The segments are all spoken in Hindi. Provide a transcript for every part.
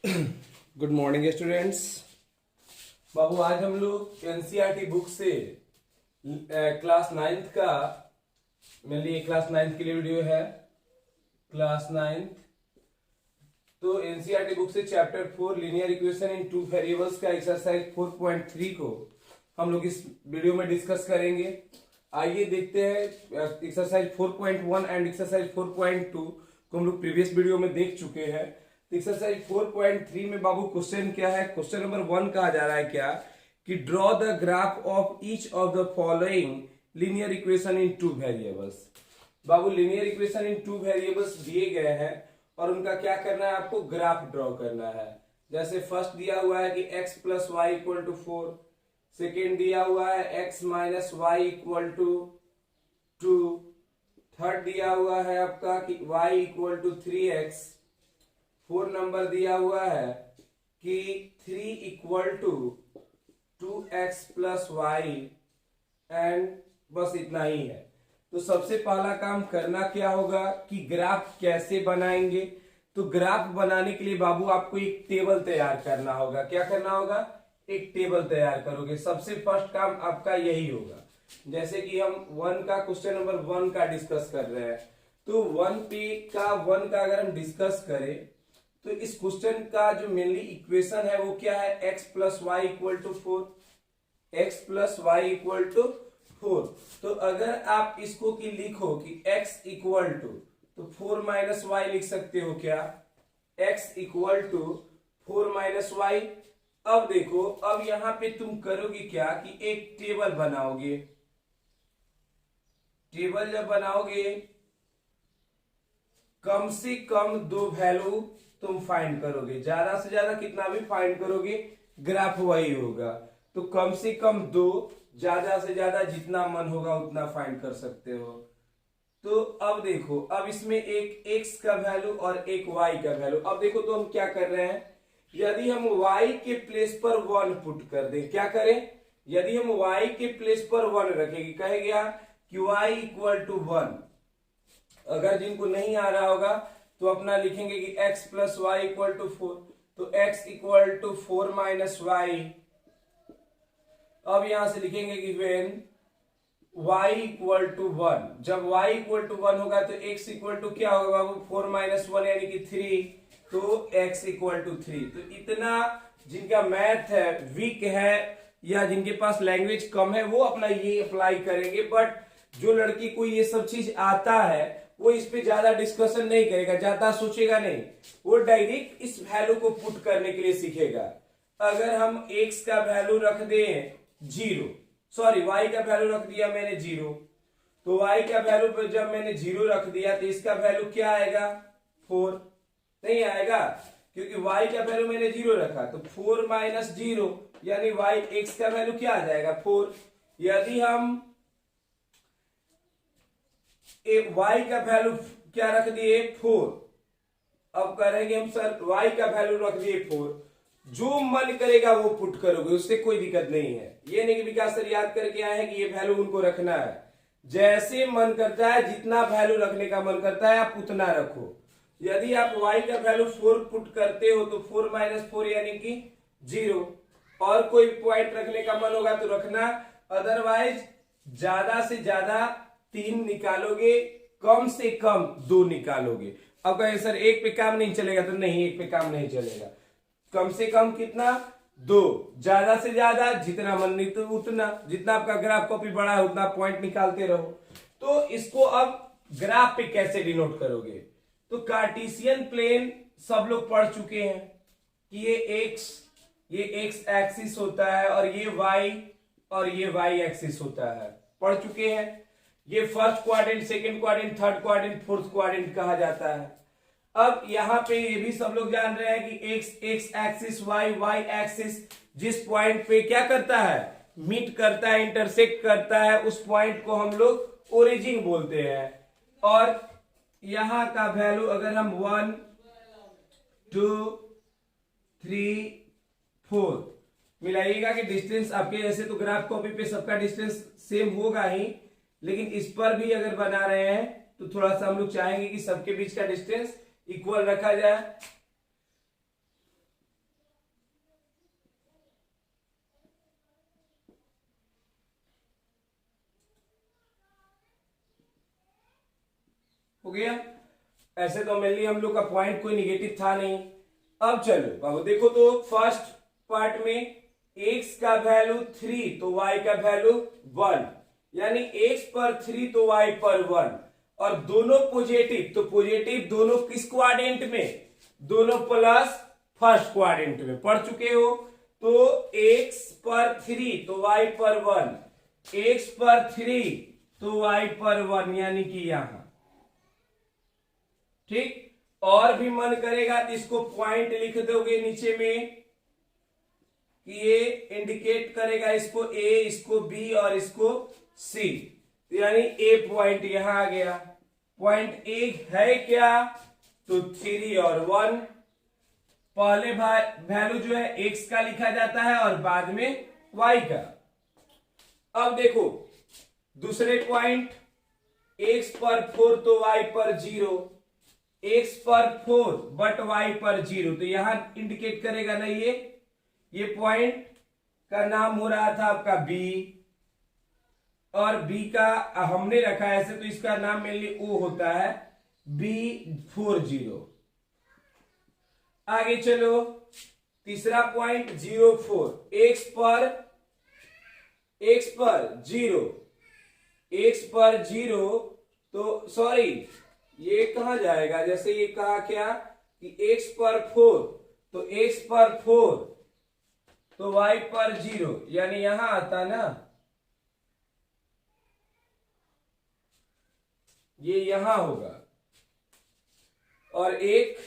Good morning students. बाबू आज हम लोग एनसीईआरटी बुक से क्लास नाइन्थ का मेनली क्लास नाइन्थ के लिए वीडियो है। क्लास नाइन्थ तो एनसीईआरटी बुक से chapter 4 linear equation in two variables का एक्सरसाइज 4.3 को हम लोग इस वीडियो में डिस्कस करेंगे। आइए देखते हैं एक्सरसाइज 4.1 एंड एक्सरसाइज 4.2 को हम लोग प्रीवियस वीडियो में देख चुके हैं। एक्सरसाइज 4.3 में बाबू क्वेश्चन क्या है, क्वेश्चन नंबर 1 कहा जा रहा है क्या कि draw the graph of each of the following linear equation in two variables. Babu linear equation in two variables दिए गए हैं और उनका क्या करना है, आपको ग्राफ ड्रॉ करना है। जैसे फर्स्ट दिया हुआ है कि x plus y equal to 4, second दिया हुआ है x minus y equal to 2, third दिया हुआ है आपका कि y equal to 3x, fourth number दिया हुआ है कि 3 equal to 2x plus y and बस इतना ही है। तो सबसे पहला काम करना क्या होगा कि ग्राफ कैसे बनाएंगे। तो ग्राफ बनाने के लिए बाबू आपको एक टेबल तैयार करना होगा। क्या करना होगा, एक टेबल तैयार करोगे। सबसे फर्स्ट काम आपका यही होगा। जैसे कि हम 1 का क्वेश्चन नंबर 1 का डिस्कस कर रहे हैं, तो 1 का अगर हम डिस्कस करें तो इस क्वेश्चन का जो मेनली इक्वेशन है वो क्या है, x plus y equal to 4, x plus y equal to 4। तो अगर आप इसको की लिखो कि x इक्वल टू तो 4 माइनस वाई लिख सकते हो क्या, x equal to 4 minus y. अब देखो, अब यहां पे तुम करोगे क्या कि एक टेबल बनाओगे। टेबल जब बनाओगे कम से कम 2 वैल्यू तुम फाइंड करोगे। ज्यादा से ज्यादा कितना भी फाइंड करोगे ग्राफ वही होगा। तो कम से कम 2, ज्यादा से ज्यादा जितना मन होगा उतना फाइंड कर सकते हो। तो अब देखो, अब इसमें एक x का वैल्यू और एक y का वैल्यू। अब देखो तो हम क्या कर रहे हैं, यदि हम y के प्लेस पर 1 पुट कर दें, क्या करें, यदि हम y के प्लेस पर 1 रखेंगे, कहे गया कि y इक्वल टू 1। अगर जिनको नहीं आ रहा होगा तो अपना लिखेंगे कि x plus y equal to 4, तो x equal to 4 minus y. अब यहां से लिखेंगे कि वेन y इक्वल टू 1, जब y इक्वल टू 1 होगा तो x इक्वल टू क्या होगा बाबू, 4 माइनस 1 यानी कि 3, तो x इक्वल टू 3। तो इतना जिनका मैथ है वीक है या जिनके पास लैंग्वेज कम है वो अपना ये अप्लाई करेंगे। बट जो लड़की को ये सब चीज आता है वो इस पे ज्यादा डिस्कशन नहीं करेगा, ज्यादा सोचेगा नहीं, वो डायरेक्ट इस वैल्यू को पुट करने के लिए सीखेगा। अगर हम x का वैल्यू रख दें 0, सॉरी y का वैल्यू रख दिया मैंने 0, तो y का वैल्यू पर जब मैंने 0 रख दिया तो इसका वैल्यू क्या आएगा, 4 नहीं आएगा, क्योंकि y का वैल्यू मैंने 0 रखा। तो 4 माइनस 0 यानी x का वैल्यू क्या आ जाएगा, 4। यदि हम y का वैल्यू क्या रख दिए, 4, अब करेंगे हम सर y का वैल्यू रख दिए 4, जो मन करेगा वो पुट करोगे, उससे कोई दिक्कत नहीं है। ये नहीं कि विकास सर याद करके आए हैं कि ये वैल्यू उनको रखना है, जैसे मन करता है, जितना वैल्यू रखने का मन करता है आप उतना रखो। यदि आप y का वैल्यू 4 पुट करते हो तो 4 माइनस 4 यानी कि 0, और कोई पॉइंट रखने का मन होगा तो रखना, अदरवाइज ज्यादा से ज्यादा 3 निकालोगे, कम से कम 2 निकालोगे। अब कहें सर एक पे काम नहीं चलेगा, तो नहीं, एक पे काम नहीं चलेगा। कम से कम कितना, 2, ज्यादा से ज्यादा जितना मन नहीं तो उतना, जितना आपका ग्राफ कॉपी बड़ा है उतना पॉइंट निकालते रहो। तो इसको अब ग्राफ पे कैसे डिनोट करोगे, तो कार्टेशियन प्लेन सब लोग पढ़ चुके हैं कि ये x एक्सिस होता है और ये y और ये y एक्सिस होता है, पढ़ चुके हैं। ये first quadrant, second quadrant, third quadrant, fourth quadrant कहा जाता है। अब यहां पे ये भी सब लोग जान रहे हैं कि x एक्सिस, y एक्सिस जिस पॉइंट पे क्या करता है, मीट करता है, इंटरसेक्ट करता है, उस पॉइंट को हम लोग ओरिजिन बोलते हैं। और यहां का वैल्यू अगर हम 1 2 3 4 मिलाइएगा कि डिस्टेंस आपके, ऐसे तो ग्राफ कॉपी पे सबका डिस्टेंस सेम होगा ही, लेकिन इस पर भी अगर बना रहे हैं तो थोड़ा सा हम लोग चाहेंगे कि सबके बीच का डिस्टेंस इक्वल रखा जाए। हो गया। ऐसे तो मेनली हम लोग का पॉइंट कोई निगेटिव था नहीं। अब चलो बाबू देखो तो फर्स्ट पार्ट में x का वैल्यू 3 तो y का वैल्यू 1, यानी x पर 3 तो y पर 1, और दोनों पॉजिटिव, तो पॉजिटिव दोनों किस क्वाड्रेंट में, दोनों प्लस फर्स्ट क्वाड्रेंट में पढ़ चुके हो। तो x पर 3 तो y पर 1, x पर 3 तो y पर 1, यानी कि यहां ठीक। और भी मन करेगा तो इसको पॉइंट लिख दोगे नीचे में कि ये इंडिकेट करेगा इसको a, इसको b और इसको c, यानी a पॉइंट यहां आ गया। पॉइंट a है क्या, तो 3 और 1। पहले वैल्यू जो है x का लिखा जाता है और बाद में y का। अब देखो दूसरे पॉइंट x पर 4 तो y पर 0, x पर 4 बट y पर 0, तो यहां इंडिकेट करेगा ना ये पॉइंट का नाम हो रहा था आपका b, और b का हमने रखा है ऐसे, तो इसका नाम मेनली o होता है B40। आगे चलो तीसरा पॉइंट 0 4, x पर 0, तो सॉरी ये कहां जाएगा, जैसे ये कहा क्या कि x पर 4, तो x पर 4 तो y पर 0, यानी यहां आता ना, ये यहां होगा। और एक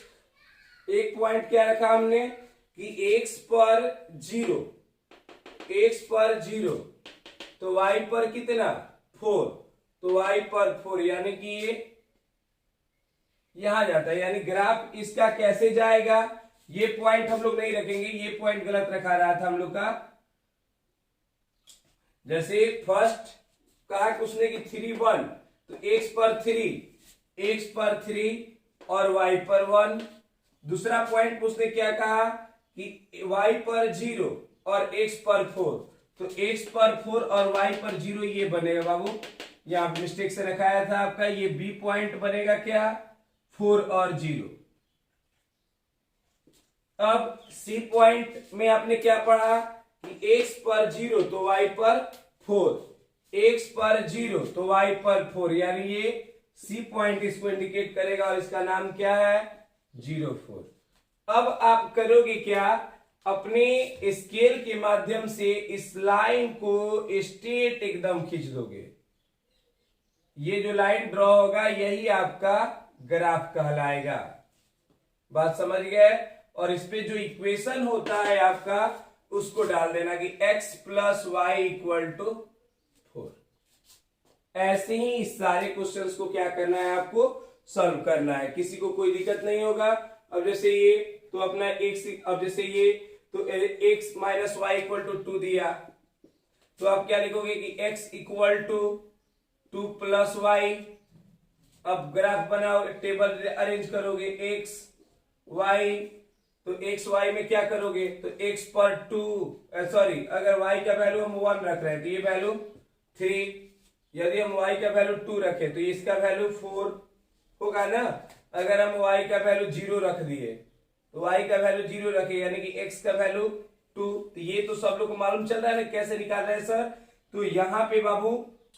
पॉइंट क्या रखा हमने कि x पर 0 तो y पर कितना 4, तो y पर 4, यानी कि ये यहां जाता है, यानी ग्राफ इसका कैसे जाएगा, ये पॉइंट हम लोग नहीं रखेंगे, ये पॉइंट गलत रखा रहा था हम लोग का। जैसे फर्स्ट कहा कि उसने कि 3 1, तो x पर 3 और y पर 1। दूसरा पॉइंट उसने क्या कहा कि y पर 0 और x पर 4, तो x पर 4 और y पर 0 ये बनेगा बाबू, यहां मिस्टेक से रखाया था आपका, ये b पॉइंट बनेगा क्या 4 और 0। अब सी पॉइंट में आपने क्या पढ़ा कि x पर 0 तो y पर 4, x पर 0 तो y पर 4, यानी ये सी पॉइंट इसको इंडिकेट करेगा और इसका नाम क्या है 0 4। अब आप करोगे क्या, अपने स्केल के माध्यम से इस लाइन को स्ट्रेट एकदम खींच दोगे। ये जो लाइन ड्रॉ होगा यही आपका ग्राफ कहलाएगा। बात समझ गए। और इस पे जो इक्वेशन होता है आपका उसको डाल देना कि x plus y equal to 4। ऐसे ही इस सारे क्वेश्चंस को क्या करना है आपको सॉल्व करना है, किसी को कोई दिक्कत नहीं होगा। अब जैसे ये तो अपना x, अब जैसे ये तो x minus y equal to 2 दिया, तो आप क्या लिखोगे कि x equal to 2 plus y. अब ग्राफ बनाओ, टेबल अरेंज करोगे x y, तो x y में क्या करोगे, तो x पर 2 सॉरी अगर y का वैल्यू हम 1 रख रहे हैं तो ये वैल्यू 3, यदि हम y का वैल्यू 2 रखे तो इसका वैल्यू 4 होगा ना। अगर हम y का वैल्यू 0 रख दिए तो y का वैल्यू 0 रखे यानी कि x का वैल्यू 2, तो ये तो सब लोग को मालूम चल रहा है ना कैसे निकाल रहे हैं सर। तो यहाँ पे बाबू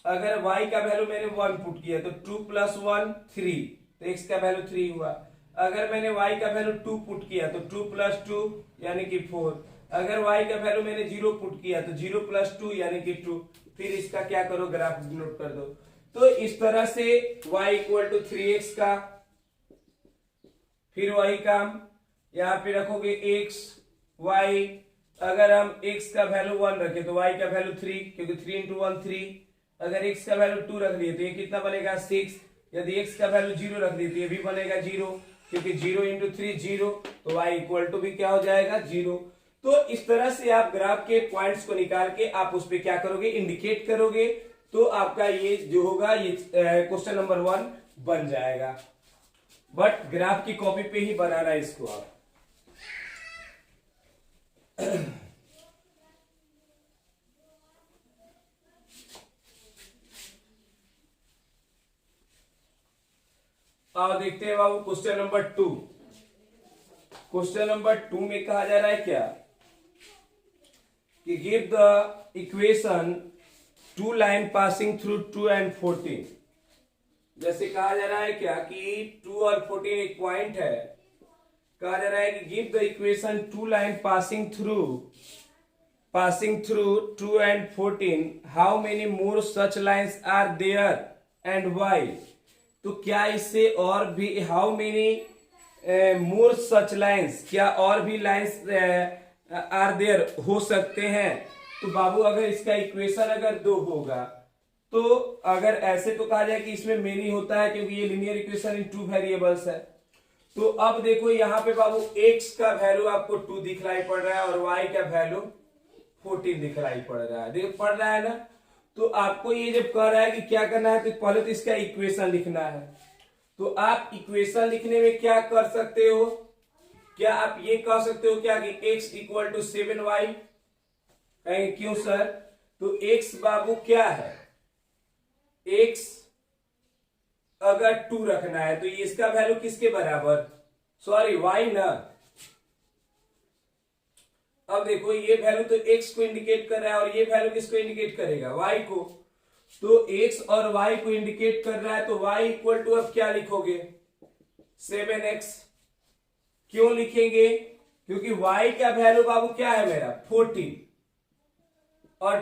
अगर y का वैल्यू मैंने 1 पुट किया तो 2 प्लस 1 3, तो x का वैल्यू 3 हुआ। अगर मैंने y का वैल्यू 2 पुट किया तो 2 प्लस 2 यानी कि 4। अगर y का वैल्यू मैंने 0 पुट किया तो 0 प्लस 2 यानी कि 2। फिर इसका क्या करो ग्राफ नोट कर दो। तो इस तरह से y इक्वल टू 3x का, फिर वही काम यहां पे रखोगे x y। अगर हम x का वैल्यू 1 रखे तो y का वैल्यू 3, क्योंकि 3 इंटू 1 3। अगर x का वैल्यू 2 रख दिए तो ये कितना बनेगा 6। यदि x का वैल्यू 0 रख दिए तो ये भी बनेगा 0, क्योंकि 0 इंटू 3 0, तो y इक्वल टू भी क्या हो जाएगा 0। तो इस तरह से आप ग्राफ के पॉइंट्स को निकाल के आप उस पर क्या करोगे इंडिकेट करोगे, तो आपका ये जो होगा ये क्वेश्चन नंबर 1 बन जाएगा। बट ग्राफ की कॉपी पे ही बनाना है इसको आप। आओ देखते हैं बाबू क्वेश्चन नंबर 2। क्वेश्चन नंबर 2 में कहा जा रहा है क्या कि give the equation 2 line passing through 2 and 14। जैसे कहा जा रहा है क्या कि 2 और 14 एक पॉइंट है। कहा जा रहा है कि give the equation 2 line passing through 2 and 14, how many more such lines are there and y. तो क्या इससे और भी how many more such lines, क्या और भी लाइन्स आर देयर हो सकते हैं। तो बाबू अगर इसका इक्वेशन अगर 2 होगा तो अगर ऐसे तो कहा जाए कि इसमें मेनी होता है क्योंकि ये लीनियर इक्वेशन इन 2 वेरिएबल्स है। तो अब देखो यहाँ पे बाबू x का वैल्यू आपको 2 दिखलाई पड़ रहा है और y का वैल्यू 14 दिखलाई पड़ रहा है, देख पड़ रहा है ना। तो आपको ये जब कह रहा है कि क्या करना है तो पहले तो इसका इक्वेशन लिखना है। तो आप इक्वेशन लिखने में क्या कर सकते हो, क्या आप ये कह सकते हो क्या कि x इक्वल टू 7y। कहेंगे क्यों सर, तो x बाबू क्या है, x अगर 2 रखना है तो इसका वैल्यू किसके बराबर, सॉरी y ना। अब देखो ये वैल्यू तो x को इंडिकेट कर रहा है और ये वैल्यू किसको इंडिकेट करेगा, y को। तो x और y को इंडिकेट कर रहा है तो y इक्वल टू अब क्या लिखोगे 7x। क्यों लिखेंगे, क्योंकि y का वैल्यू बाबू क्या है मेरा 14 और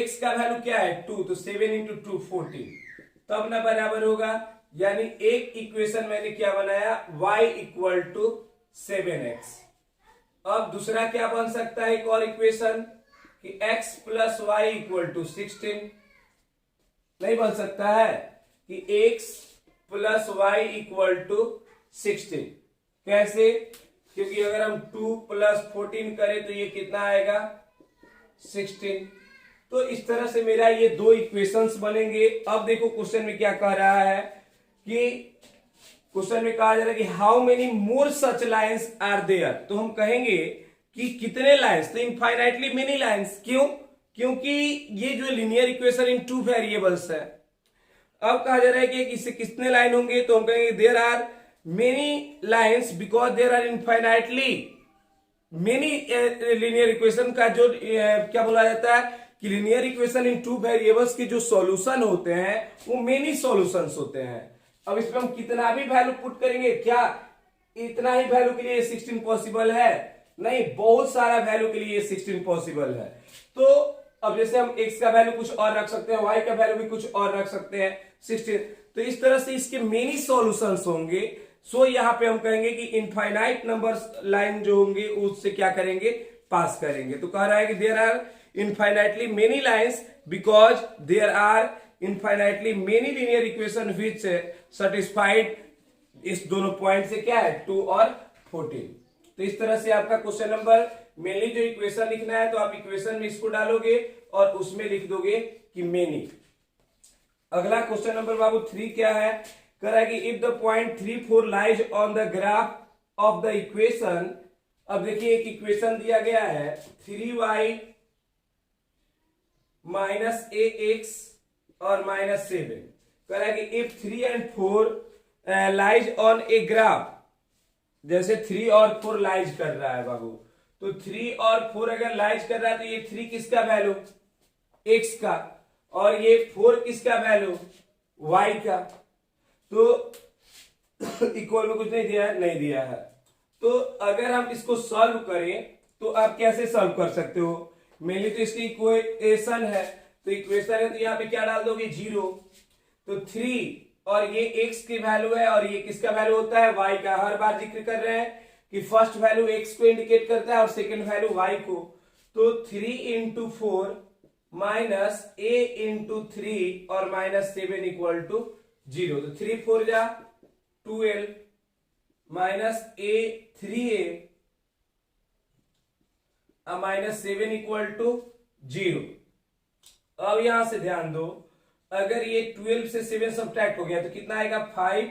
x का वैल्यू क्या है 2, तो 7 इंटू 2 14, तब ना बराबर होगा। यानी एक इक्वेशन मैंने क्या बनाया y इक्वल टू 7x। अब दूसरा क्या बन सकता है, एक और इक्वेशन कि x plus y equal to 16। नहीं बन सकता है कि x plus y equal to 16। कैसे, क्योंकि अगर हम 2 प्लस 14 करें तो ये कितना आएगा 16। तो इस तरह से मेरा ये 2 इक्वेशंस बनेंगे। अब देखो क्वेश्चन में क्या कह रहा है कि क्वेश्चन में कहा जा रहा है कि how many more such lines are there. तो हम कहेंगे कि कितने लाइन्स, तो इनफाइनाइटली मेनी लाइन्स। क्यों, क्योंकि ये जो लीनियर इक्वेशन इन 2 वेरिएबल्स है। अब कहा जा रहा है कि इससे कितने लाइन होंगे, तो हम कहेंगे there are many lines because there are infinitely many. Linear equation का जो क्या बोला जाता है कि लीनियर इक्वेशन इन 2 वेरिएबल्स के जो सॉल्यूशन होते हैं वो मेनी सॉल्यूशंस होते हैं। अब इसमें हम कितना भी वैल्यू पुट करेंगे, क्या इतना ही वैल्यू के लिए 16 पॉसिबल है, नहीं, बहुत सारा वैल्यू के लिए 16 पॉसिबल है। तो अब जैसे हम x का वैल्यू कुछ और रख सकते हैं, y का वैल्यू भी कुछ और रख सकते हैं 16। तो इस तरह से इसके मेनी सॉल्यूशंस होंगे। सो यहाँ पे हम कहेंगे कि इनफाइनाइट नंबर लाइन जो होंगे उससे क्या करेंगे, पास करेंगे। तो कह रहा है कि there are infinitely many lines because there are infinitely many linear equation which satisfied. इस दोनों पॉइंट से क्या है 2 और 14। तो इस तरह से आपका क्वेश्चन नंबर मेनली जो इक्वेशन लिखना है तो आप इक्वेशन में इसको डालोगे और उसमें लिख दोगे कि मेनी। अगला क्वेश्चन नंबर बाबू 3 क्या है, कह रहा है कि if the point 3 4 lies on the graph of the equation. अब देखिए एक इक्वेशन दिया गया है 3y माइनस ax और माइनस 7। कह रहा है कि if 3 and 4 lies on a graph, जैसे 3 और 4 लाइज कर रहा है बाबू, तो 3 और 4 अगर लाइज कर रहा है तो ये 3 किसका वैल्यू x का और ये 4 किसका वैल्यू y का। तो इक्वल में कुछ नहीं दिया है, नहीं दिया है। तो अगर हम इसको सॉल्व करें तो आप कैसे सॉल्व कर सकते हो, मेनली तो इसकी इक्वेशन है, तो इक्वेशन है तो यहाँ पे क्या डाल दोगे 0। तो 3 और ये x की वैल्यू है और ये किसका वैल्यू होता है y का। हर बार जिक्र कर रहे हैं कि फर्स्ट वैल्यू x को इंडिकेट करता है और सेकंड वैल्यू y को। तो 3 इंटू 4 माइनस a इंटू 3 और माइनस 7 इक्वल टू 0। तो 3 4 जा 12 minus a 3a minus 7 equal to 0। अब यहां से ध्यान दो, अगर ये 12 से 7 सब्ट्रैक्ट हो गया तो कितना आएगा 5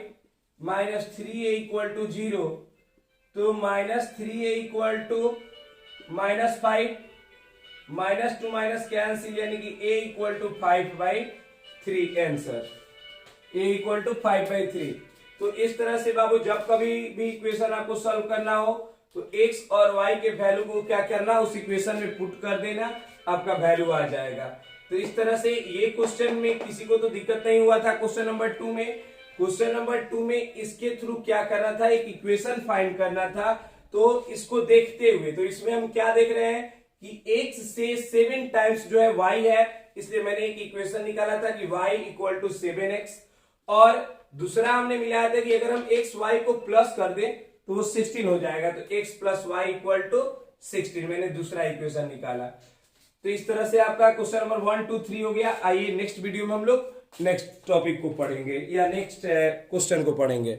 माइनस 3a इक्वल टू 0। तो minus 3a equal to minus 5, minus to minus cancel, यानी कि a equal to 5/3 answer. a equal to 5/3। तो इस तरह से बाबू जब कभी भी इक्वेशन आपको सॉल्व करना हो तो x और y के वैल्यू को क्या करना, उस इक्वेशन में पुट कर देना, आपका वैल्यू आ जाएगा। तो इस तरह से ये क्वेश्चन में किसी को तो दिक्कत नहीं हुआ था। क्वेश्चन नंबर 2 में, क्वेश्चन नंबर 2 में इसके थ्रू क्या करना था, एक इक्वेशन फाइंड करना था। तो इसको देखते हुए, तो इसमें हम क्या देख रहे हैं कि x से 7 टाइम्स जो है y है, इसलिए मैंने एक इक्वेशन निकाला था कि y इक्वल टू 7x, और दूसरा हमने मिलाया था कि अगर हम x y को प्लस कर दें तो वो 16 हो जाएगा, तो x plus y equal to 16, मैंने दूसरा इक्वेशन निकाला। तो इस तरह से आपका क्वेश्चन नंबर 1 2 3 हो गया। आइए नेक्स्ट वीडियो में हम लोग नेक्स्ट टॉपिक को पढ़ेंगे या नेक्स्ट क्वेश्चन को पढ़ेंगे।